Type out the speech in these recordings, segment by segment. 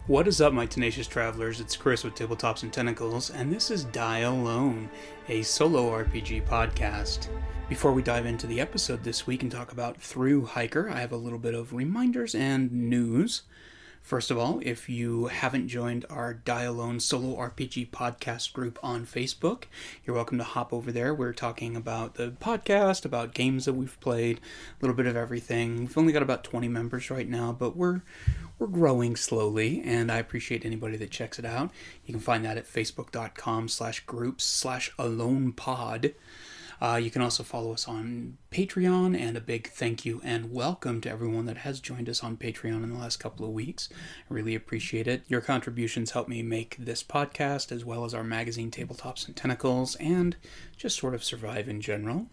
What is up, my tenacious travelers? It's Chris with Tabletops and Tentacles, and this is Die Alone, a solo RPG podcast. Before we dive into the episode this week and talk about Thru-Hiker, I have a little bit of reminders and news. First of all, if you haven't joined our Die Alone solo RPG podcast group on Facebook, you're welcome to hop over there. We're talking about the podcast, about games that we've played, a little bit of everything. We've only got about 20 members right now, but we're growing slowly, and I appreciate anybody that checks it out. You can find that at facebook.com/groups/alonepod. You can also follow us on Patreon, and a big thank you and welcome to everyone that has joined us on Patreon in the last couple of weeks. I really appreciate it. Your contributions help me make this podcast, as well as our magazine Tabletops and Tentacles, and just sort of survive in general.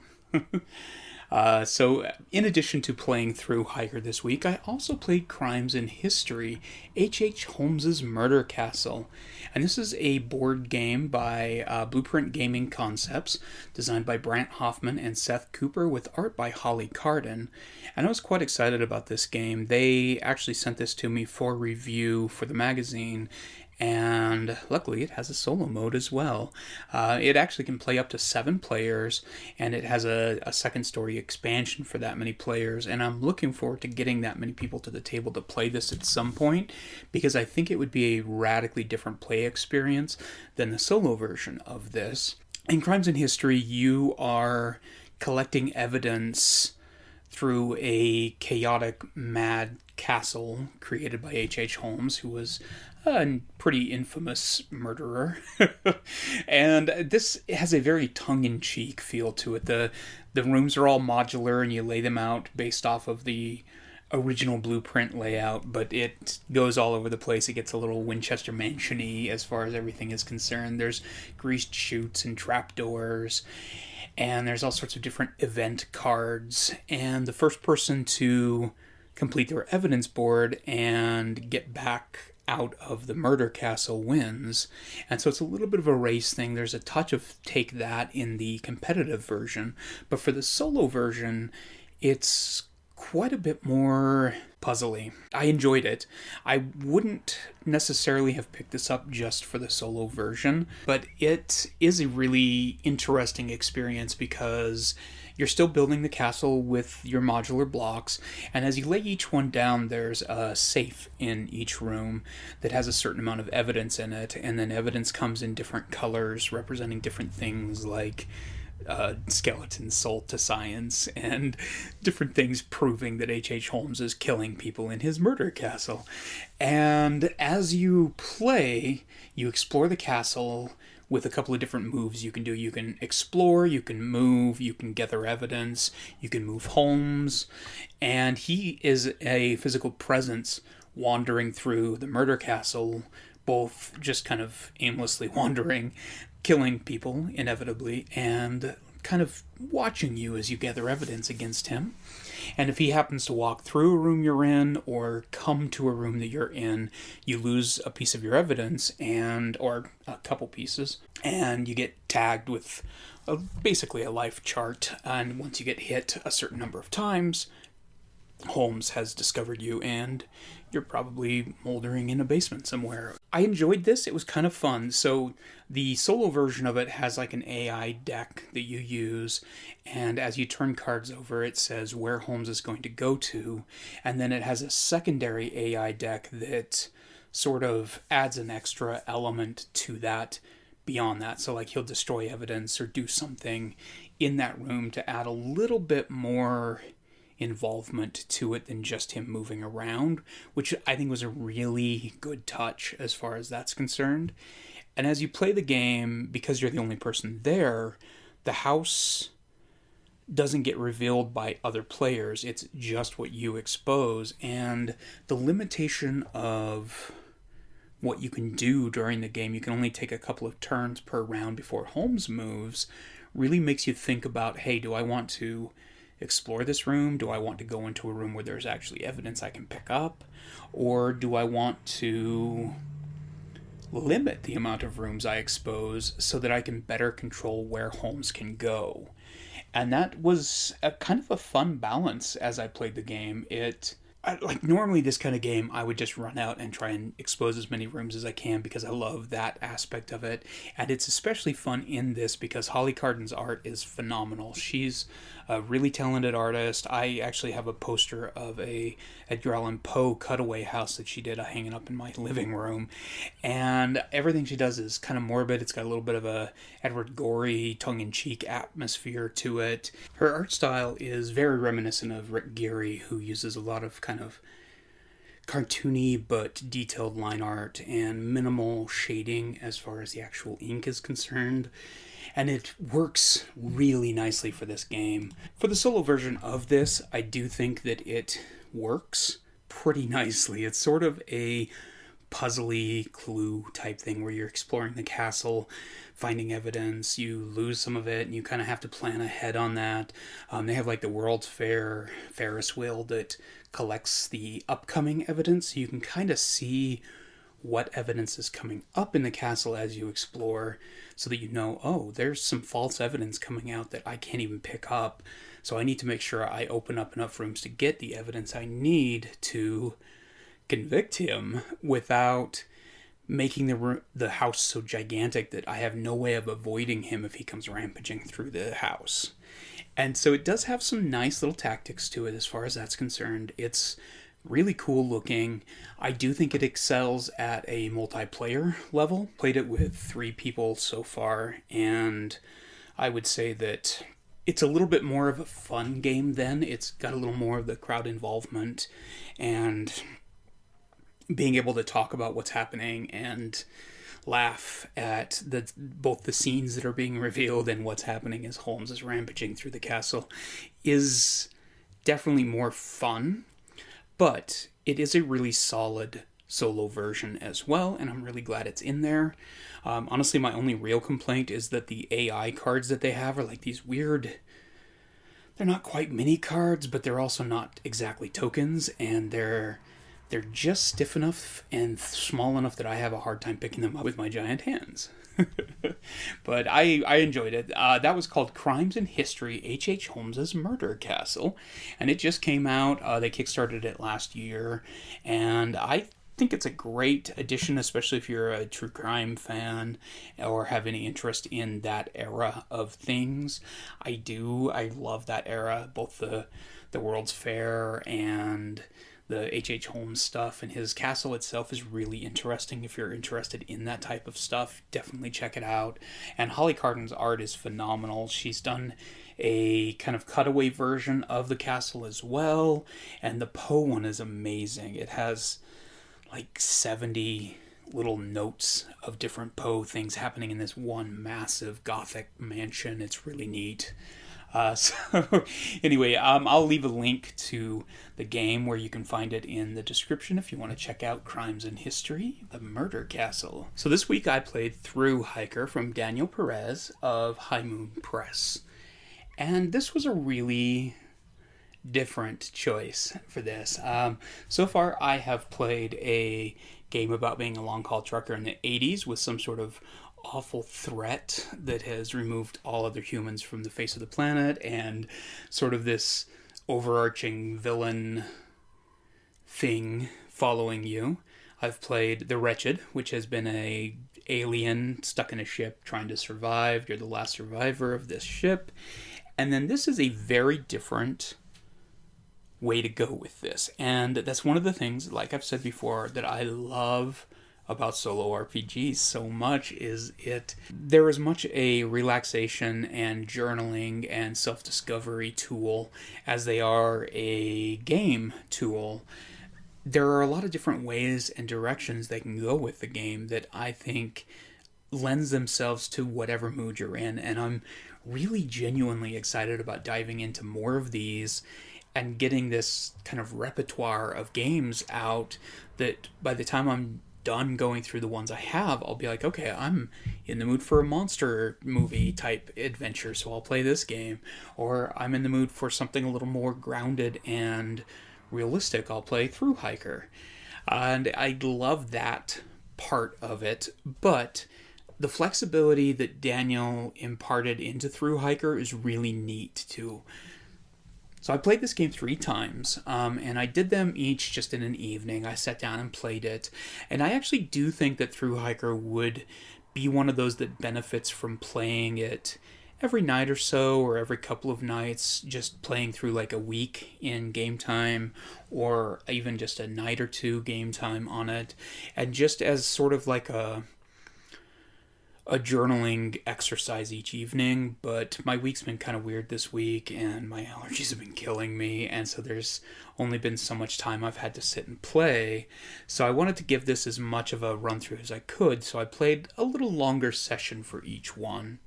So in addition to playing Thru-Hiker this week, I also played Crimes in History, H.H. Holmes's Murder Castle. And this is a board game by Blueprint Gaming Concepts, designed by Brant Hoffman and Seth Cooper, with art by Holly Carden. And I was quite excited about this game. They actually sent this to me for review for the magazine, and luckily it has a solo mode as well. It actually can play up to 7 players, and it has a second story expansion for that many players, and I'm looking forward to getting that many people to the table to play this at some point, because I think it would be a radically different play experience than the solo version of this. In Crimes in History, you are collecting evidence through a chaotic, mad castle created by H.H. Holmes, who was a pretty infamous murderer. And this has a very tongue-in-cheek feel to it. The rooms are all modular, and you lay them out based off of the original blueprint layout, but it goes all over the place. It gets a little Winchester Mansion-y as far as everything is concerned. There's greased chutes and trapdoors, and there's all sorts of different event cards. And the first person to complete their evidence board and get back out of the murder castle wins. And so it's a little bit of a race thing. There's a touch of take that in the competitive version, but for the solo version, it's quite a bit more puzzly. I enjoyed it. I wouldn't necessarily have picked this up just for the solo version, but it is a really interesting experience because you're still building the castle with your modular blocks, and as you lay each one down, there's a safe in each room that has a certain amount of evidence in it, and then evidence comes in different colors representing different things like skeletons sold to science, and different things proving that H.H. Holmes is killing people in his murder castle. And as you play, you explore the castle with a couple of different moves you can do. You can explore, you can move, you can gather evidence, you can move Holmes, and he is a physical presence wandering through the murder castle, both just kind of aimlessly wandering, killing people inevitably, and kind of watching you as you gather evidence against him. And if he happens to walk through a room you're in or come to a room that you're in, you lose a piece of your evidence, or a couple pieces, and you get tagged with basically a life chart. And once you get hit a certain number of times, Holmes has discovered you, and you're probably moldering in a basement somewhere. I enjoyed this. It was kind of fun. So the solo version of it has like an AI deck that you use, and as you turn cards over, it says where Holmes is going to go to, and then it has a secondary AI deck that sort of adds an extra element to that beyond that. So like he'll destroy evidence or do something in that room to add a little bit more involvement to it than just him moving around, which I think was a really good touch as far as that's concerned. And as you play the game, because you're the only person there, the house doesn't get revealed by other players. It's just what you expose, and the limitation of what you can do during the game, you can only take a couple of turns per round before Holmes moves, really makes you think about, hey, do I want to explore this room? Do I want to go into a room where there's actually evidence I can pick up? Or do I want to limit the amount of rooms I expose so that I can better control where Holmes can go? And that was a kind of a fun balance as I played the game. It like normally this kind of game I would just run out and try and expose as many rooms as I can because I love that aspect of it, and it's especially fun in this because Holly Carden's art is phenomenal. She's a really talented artist. I actually have a poster of a Edgar Allan Poe cutaway house that she did hanging up in my living room, and everything she does is kind of morbid. It's got a little bit of a Edward Gorey tongue-in-cheek atmosphere to it. Her art style is very reminiscent of Rick Geary, who uses a lot of kind of cartoony but detailed line art and minimal shading as far as the actual ink is concerned. And it works really nicely for this game. For the solo version of this, I do think that it works pretty nicely. It's sort of a puzzly Clue type thing where you're exploring the castle, finding evidence, you lose some of it, and you kind of have to plan ahead on that. They have like the World's Fair Ferris wheel that collects the upcoming evidence, so you can kind of see what evidence is coming up in the castle as you explore, so that you know, oh, there's some false evidence coming out that I can't even pick up, so I need to make sure I open up enough rooms to get the evidence I need to convict him without making the house so gigantic that I have no way of avoiding him if he comes rampaging through the house. And so it does have some nice little tactics to it as far as that's concerned. It's really cool looking. I do think it excels at a multiplayer level. Played it with 3 people so far, and I would say that it's a little bit more of a fun game then. It's got a little more of the crowd involvement and being able to talk about what's happening and laugh at both the scenes that are being revealed and what's happening as Holmes is rampaging through the castle is definitely more fun, but it is a really solid solo version as well, and I'm really glad it's in there. Honestly, my only real complaint is that the AI cards that they have are like these weird, they're not quite mini cards, but they're also not exactly tokens, and they're just stiff enough and small enough that I have a hard time picking them up with my giant hands. But I enjoyed it. That was called Crimes in History, H.H. Holmes's Murder Castle. And it just came out. They kickstarted it last year. And I think it's a great addition, especially if you're a true crime fan or have any interest in that era of things. I do. I love that era, both the World's Fair and the H.H. Holmes stuff, and his castle itself is really interesting. If you're interested in that type of stuff, definitely check it out. And Holly Carden's art is phenomenal. She's done a kind of cutaway version of the castle as well, and the Poe one is amazing. It has like 70 little notes of different Poe things happening in this one massive Gothic mansion. It's really neat. So anyway, I'll leave a link to the game where you can find it in the description if you want to check out Crimes in History, The Murder Castle. So this week I played Thru-Hiker from Daniel Perez of High Moon Press. And this was a really different choice for this. So far I have played a game about being a long-haul trucker in the 80s with some sort of awful threat that has removed all other humans from the face of the planet, and sort of this overarching villain thing following you. I've played The Wretched, which has been a alien stuck in a ship trying to survive. You're the last survivor of this ship. And then this is a very different way to go with this. And that's one of the things, like I've said before, that I love about solo RPGs so much is they're as much a relaxation and journaling and self-discovery tool as they are a game tool. There are a lot of different ways and directions they can go with the game that I think lends themselves to whatever mood you're in, and I'm really genuinely excited about diving into more of these and getting this kind of repertoire of games out that by the time I'm done going through the ones I have, I'll be like, okay, I'm in the mood for a monster movie type adventure, so I'll play this game. Or I'm in the mood for something a little more grounded and realistic, I'll play Thru-Hiker. And I love that part of it, but the flexibility that Daniel imparted into Thru-Hiker is really neat too. So I played this game 3 times, and I did them each just in an evening. I sat down and played it, and I actually do think that Thru-Hiker would be one of those that benefits from playing it every night or so, or every couple of nights, just playing through like a week in game time, or even just a night or two game time on it, and just as sort of like a journaling exercise each evening. But my week's been kind of weird this week, and my allergies have been killing me, and so there's only been so much time I've had to sit and play. So I wanted to give this as much of a run through as I could, so I played a little longer session for each one.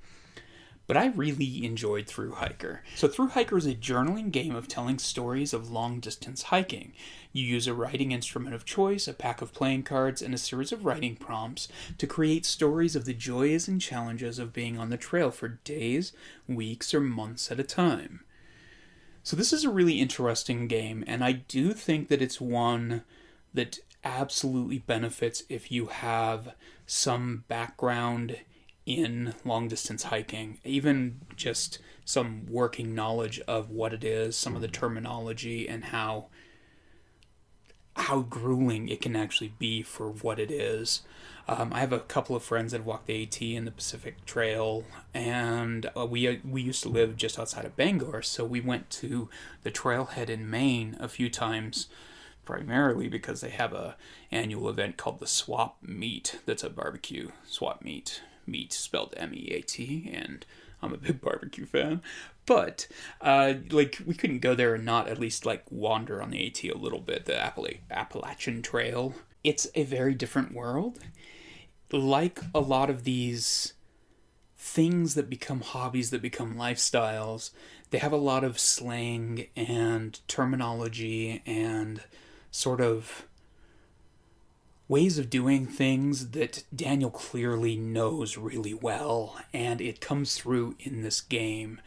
But I really enjoyed Thru-Hiker. So Thru-Hiker is a journaling game of telling stories of long-distance hiking. You use a writing instrument of choice, a pack of playing cards, and a series of writing prompts to create stories of the joys and challenges of being on the trail for days, weeks, or months at a time. So this is a really interesting game, and I do think that it's one that absolutely benefits if you have some background in long distance hiking, even just some working knowledge of what it is, some of the terminology, and how grueling it can actually be for what it is. I have a couple of friends that walked the AT in the Pacific Trail, and we used to live just outside of Bangor, so we went to the trailhead in Maine a few times, primarily because they have a annual event called the Swap Meet. That's a barbecue swap meet spelled MEAT, and I'm a big barbecue fan. But we couldn't go there and not at least like wander on the AT a little bit, the Appalachian Trail. It's a very different world. Like a lot of these things that become hobbies, that become lifestyles, they have a lot of slang and terminology and sort of ways of doing things that Daniel clearly knows really well, and it comes through in this game.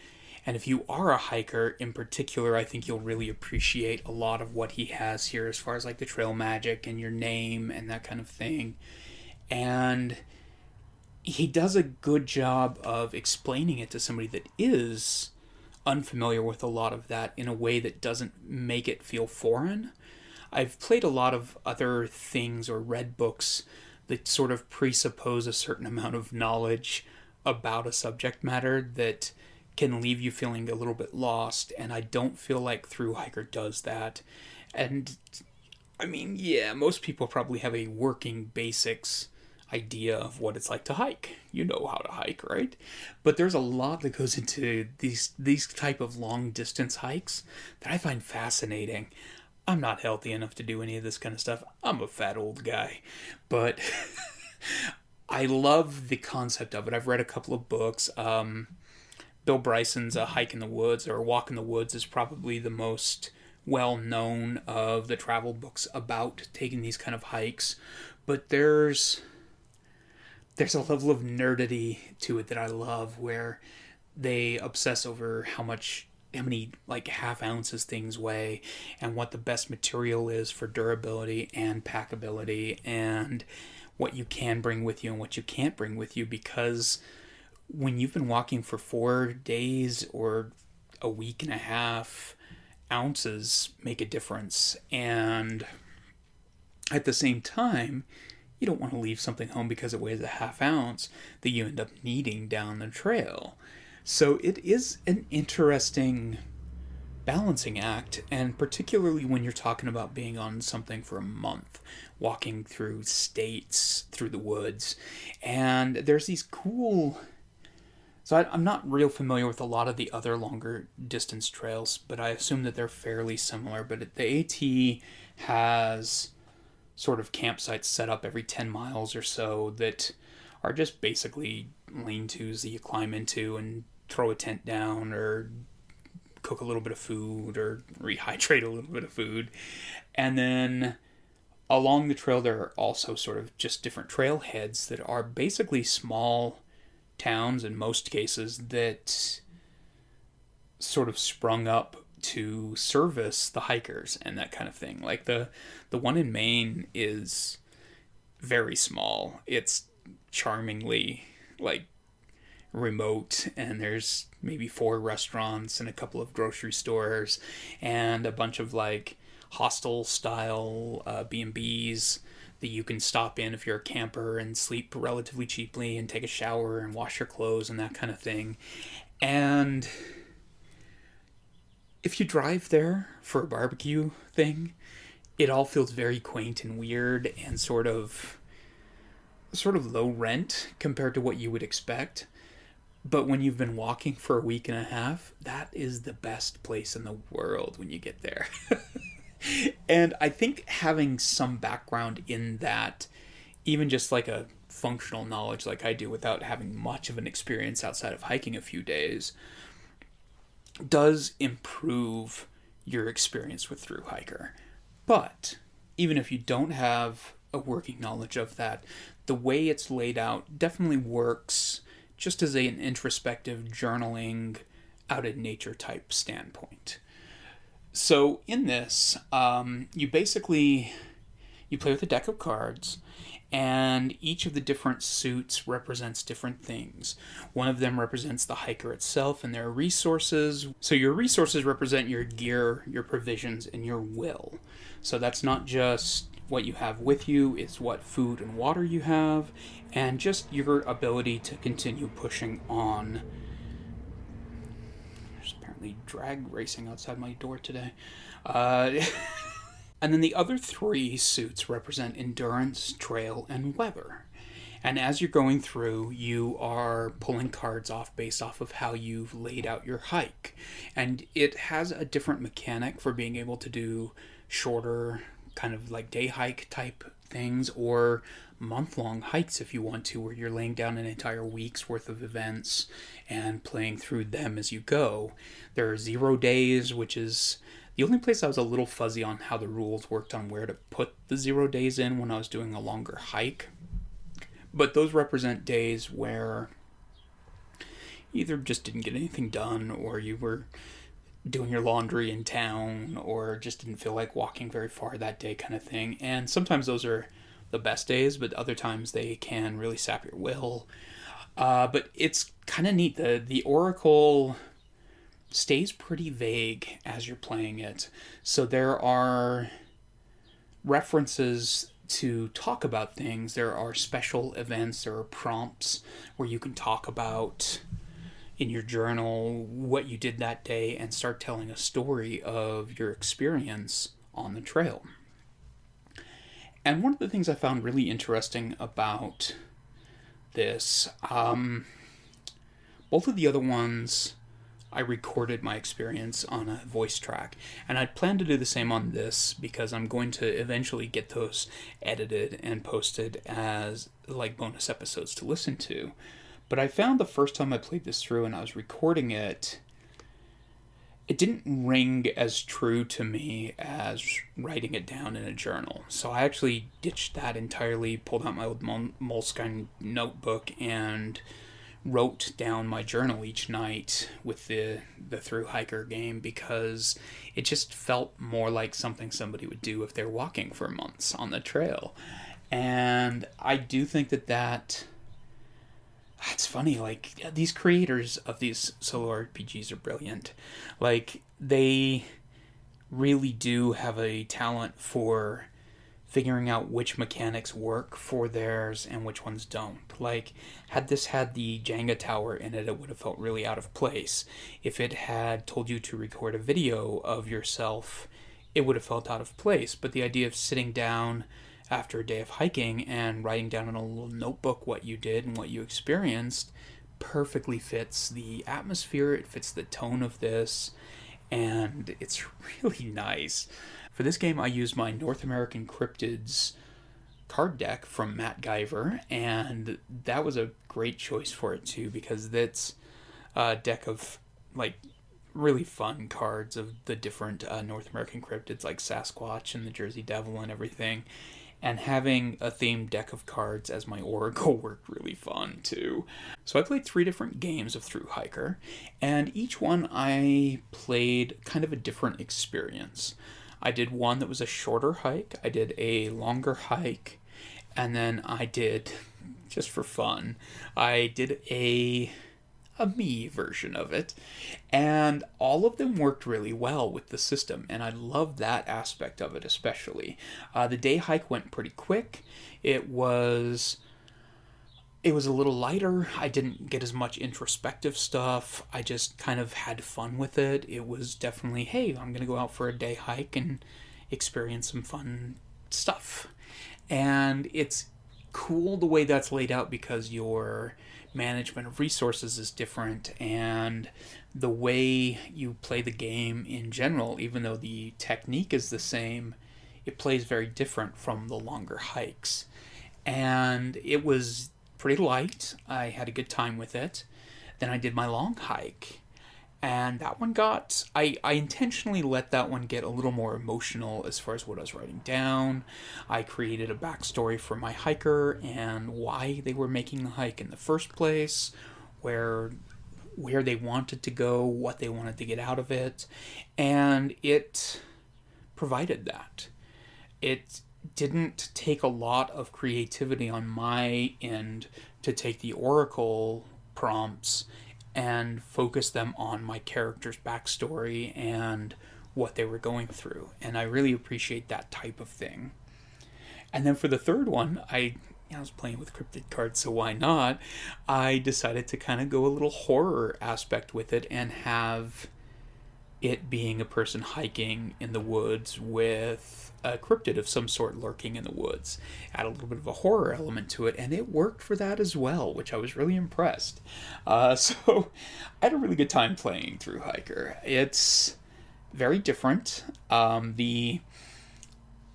And if you are a hiker in particular, I think you'll really appreciate a lot of what he has here as far as like the trail magic and your name and that kind of thing. And he does a good job of explaining it to somebody that is unfamiliar with a lot of that in a way that doesn't make it feel foreign. I've played a lot of other things or read books that sort of presuppose a certain amount of knowledge about a subject matter that can leave you feeling a little bit lost, and I don't feel like Thru-Hiker does that. And I mean, yeah, most people probably have a working basics idea of what it's like to hike. You know how to hike, right? But there's a lot that goes into these type of long distance hikes that I find fascinating. I'm not healthy enough to do any of this kind of stuff. I'm a fat old guy. But I love the concept of it. I've read a couple of books. Bill Bryson's A Hike in the Woods, or Walk in the Woods, is probably the most well-known of the travel books about taking these kind of hikes. But there's a level of nerdity to it that I love, where they obsess over how many like half ounces things weigh, and what the best material is for durability and packability, and what you can bring with you and what you can't bring with you, because when you've been walking for 4 days or a week and a half, ounces make a difference. And at the same time, you don't want to leave something home because it weighs a half ounce that you end up needing down the trail. So it is an interesting balancing act, and particularly when you're talking about being on something for a month, walking through states, through the woods. And there's these cool... So I'm not real familiar with a lot of the other longer distance trails, but I assume that they're fairly similar. But the AT has sort of campsites set up every 10 miles or so that are just basically lean-tos that you climb into and throw a tent down, or cook a little bit of food, or rehydrate a little bit of food. And then along the trail there are also sort of just different trailheads that are basically small towns in most cases that sort of sprung up to service the hikers and that kind of thing. Like the one in Maine is very small. It's charmingly like remote, and there's maybe 4 restaurants and a couple of grocery stores and a bunch of like hostel style B&Bs that you can stop in if you're a camper and sleep relatively cheaply and take a shower and wash your clothes and that kind of thing. And if you drive there for a barbecue thing, it all feels very quaint and weird and sort of low rent compared to what you would expect. But when you've been walking for a week and a half, that is the best place in the world when you get there. And I think having some background in that, even just like a functional knowledge like I do without having much of an experience outside of hiking a few days, does improve your experience with Thru-Hiker. But even if you don't have a working knowledge of that, the way it's laid out definitely works just as an introspective journaling out in nature type standpoint. So in this, you play with a deck of cards, and each of the different suits represents different things. One of them represents the hiker itself and their resources. So your resources represent your gear, your provisions, and your will. So that's not just what you have with you, it's what food and water you have, and just your ability to continue pushing on. There's apparently drag racing outside my door today. And then the other 3 suits represent endurance, trail, and weather. And as you're going through, you are pulling cards off based off of how you've laid out your hike. And it has a different mechanic for being able to do shorter, kind of like day hike type things, or month-long hikes if you want to, where you're laying down an entire week's worth of events and playing through them as you go. There are 0 days, which is the only place I was a little fuzzy on how the rules worked on where to put the 0 days in when I was doing a longer hike. But those represent days where you either just didn't get anything done, or you were doing your laundry in town, or just didn't feel like walking very far that day kind of thing. And sometimes those are the best days, but other times they can really sap your will. But it's kind of neat. The Oracle stays pretty vague as you're playing it. So there are references to talk about things. There are special events, there are prompts where you can talk about in your journal what you did that day and start telling a story of your experience on the trail. And one of the things I found really interesting about this, both of the other ones, I recorded my experience on a voice track, and I plan to do the same on this because I'm going to eventually get those edited and posted as like bonus episodes to listen to. But I found the first time I played this through and I was recording it, it didn't ring as true to me as writing it down in a journal. So I actually ditched that entirely, pulled out my old Moleskine notebook, and wrote down my journal each night with the Thru-Hiker game, because it just felt more like something somebody would do if they're walking for months on the trail. And I do think that it's funny, like, these creators of these solo RPGs are brilliant. Like, they really do have a talent for figuring out which mechanics work for theirs and which ones don't. Like, had this had the Jenga tower in it, it would have felt really out of place. If it had told you to record a video of yourself, it would have felt out of place. But the idea of sitting down after a day of hiking and writing down in a little notebook what you did and what you experienced perfectly fits the atmosphere, it fits the tone of this, and it's really nice. For this game, I used my North American Cryptids card deck from Matt Guyver, and that was a great choice for it too, because that's a deck of like really fun cards of the different North American cryptids like Sasquatch and the Jersey Devil and everything. And having a themed deck of cards as my Oracle worked really fun too. So I played 3 different games of Thru-Hiker, and each one I played kind of a different experience. I did one that was a shorter hike, I did a longer hike, and then I did, just for fun, I did a a me version of it. And all of them worked really well with the system, and I love that aspect of it especially. The day hike went pretty quick. It was a little lighter. I didn't get as much introspective stuff. I just kind of had fun with it. It was definitely, hey, I'm going to go out for a day hike and experience some fun stuff. And it's cool the way that's laid out because your management of resources is different, and the way you play the game in general, even though the technique is the same, it plays very different from the longer hikes. And it was pretty light. I had a good time with it. Then I did my long hike, and that one I intentionally let that one get a little more emotional as far as what I was writing down. I created a backstory for my hiker and why they were making the hike in the first place, where they wanted to go, what they wanted to get out of it, and it provided that. It didn't take a lot of creativity on my end to take the Oracle prompts and focus them on my character's backstory and what they were going through. And I really appreciate that type of thing. And then for the third one, I was playing with cryptid cards, so why not? I decided to kind of go a little horror aspect with it and have it being a person hiking in the woods with a cryptid of some sort lurking in the woods. Add a little bit of a horror element to it, and it worked for that as well, which I was really impressed. So I had a really good time playing Thru-Hiker. It's very different.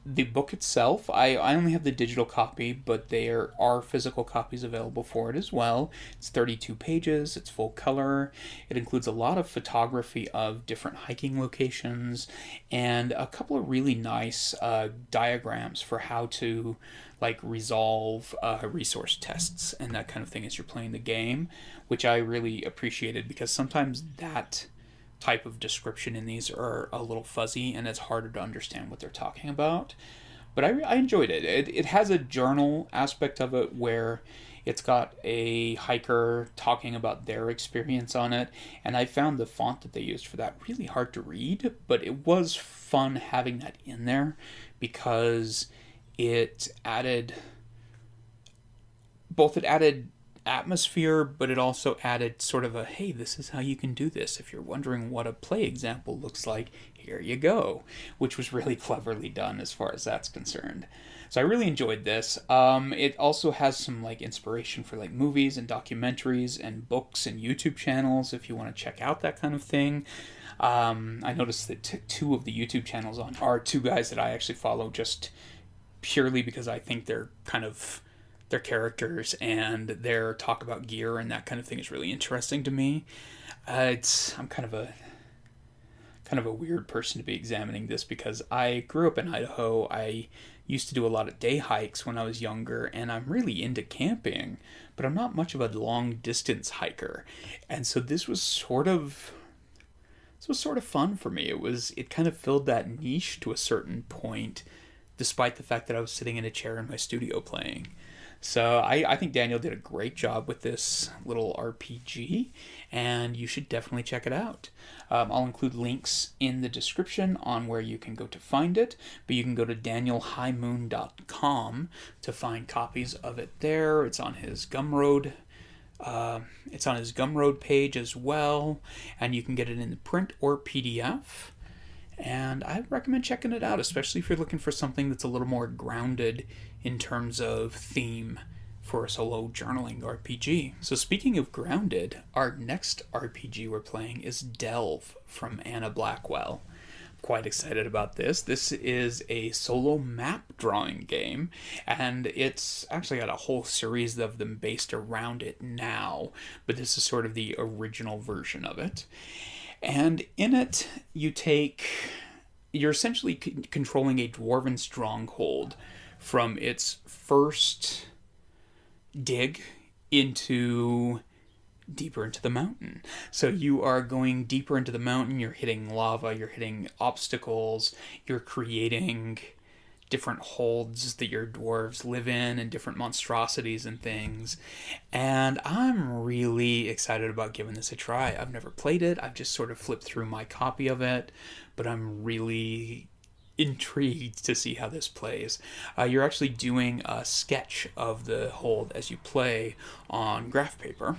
The book itself, I only have the digital copy, but there are physical copies available for it as well. It's 32 pages, it's full color, it includes a lot of photography of different hiking locations, and a couple of really nice diagrams for how to resolve resource tests and that kind of thing as you're playing the game, which I really appreciated because sometimes that type of description in these are a little fuzzy and it's harder to understand what they're talking about. But I enjoyed it. It has a journal aspect of it where it's got a hiker talking about their experience on it, and I found the font that they used for that really hard to read, but it was fun having that in there because it added atmosphere, but it also added sort of a, hey, this is how you can do this. If you're wondering what a play example looks like, here you go, which was really cleverly done as far as that's concerned. So I really enjoyed this. It also has some inspiration for movies and documentaries and books and YouTube channels if you want to check out that kind of thing. I noticed that two of the YouTube channels on are two guys that I actually follow just purely because I think they're kind of their characters and their talk about gear and that kind of thing is really interesting to me. I'm kind of a weird person to be examining this because I grew up in Idaho. I used to do a lot of day hikes when I was younger, and I'm really into camping, but I'm not much of a long distance hiker. And so this was sort of fun for me. It kind of filled that niche to a certain point, despite the fact that I was sitting in a chair in my studio playing. So I think Daniel did a great job with this little RPG, and you should definitely check it out. I'll include links in the description on where you can go to find it, but you can go to danielhighmoon.com to find copies of it there. It's on his Gumroad. It's on his Gumroad page as well, and you can get it in the print or PDF. And I recommend checking it out, especially if you're looking for something that's a little more grounded in terms of theme for a solo journaling RPG. So speaking of grounded, our next RPG we're playing is Delve from Anna Blackwell. I'm quite excited about this. This is a solo map drawing game, and it's actually got a whole series of them based around it now, but this is sort of the original version of it. And in it, you're essentially controlling a dwarven stronghold from its first dig deeper into the mountain. So you are going deeper into the mountain, you're hitting lava, you're hitting obstacles, you're creating different holds that your dwarves live in and different monstrosities and things. And I'm really excited about giving this a try. I've never played it. I've just sort of flipped through my copy of it, but I'm really intrigued to see how this plays. You're actually doing a sketch of the hold as you play on graph paper,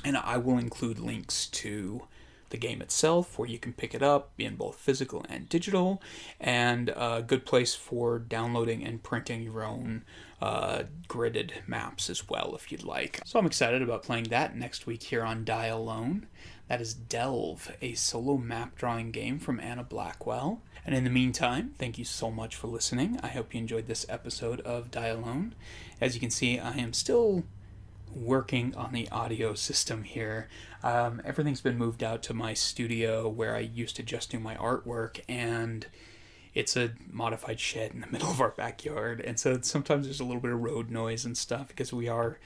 and I will include links to the game itself where you can pick it up in both physical and digital, and a good place for downloading and printing your own gridded maps as well if you'd like. So I'm excited about playing that next week here on Die Alone. That is Delve, a solo map drawing game from Anna Blackwell. And in the meantime, thank you so much for listening. I hope you enjoyed this episode of Die Alone. As you can see, I am still working on the audio system here. Everything's been moved out to my studio where I used to just do my artwork, and it's a modified shed in the middle of our backyard, and so sometimes there's a little bit of road noise and stuff because we're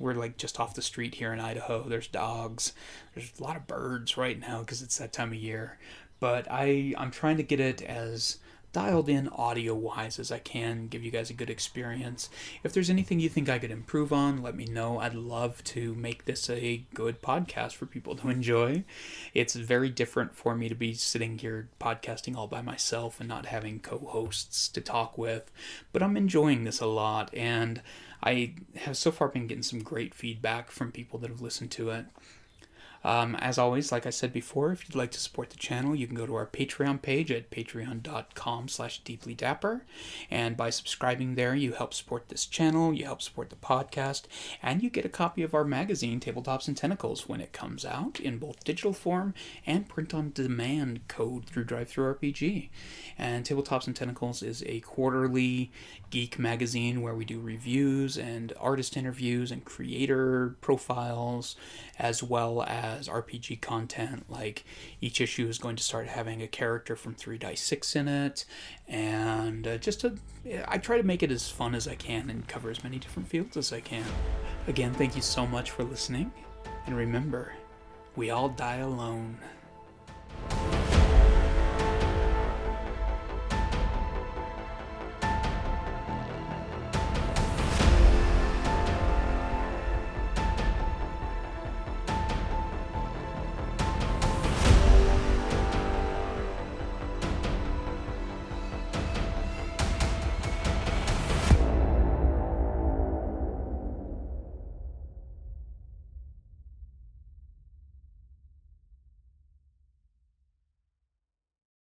like just off the street here in Idaho. There's dogs, there's a lot of birds right now because it's that time of year, but I'm trying to get it as dialed in audio wise as I can, give you guys a good experience. If there's anything you think I could improve on, let me know. I'd love to make this a good podcast for people to enjoy. It's very different for me to be sitting here podcasting all by myself and not having co-hosts to talk with, but I'm enjoying this a lot, and I have so far been getting some great feedback from people that have listened to it. As always, like I said before, if you'd like to support the channel, you can go to our Patreon page at patreon.com/deeplydapper. And by subscribing there, you help support this channel, you help support the podcast, and you get a copy of our magazine, Tabletops and Tentacles, when it comes out in both digital form and print-on-demand code through DriveThruRPG. And Tabletops and Tentacles is a quarterly geek magazine where we do reviews and artist interviews and creator profiles, as well as RPG content. Like each issue is going to start having a character from 3 Dice 6 in it, and I try to make it as fun as I can and cover as many different fields as I can. Again, thank you so much for listening, and remember, we all die alone.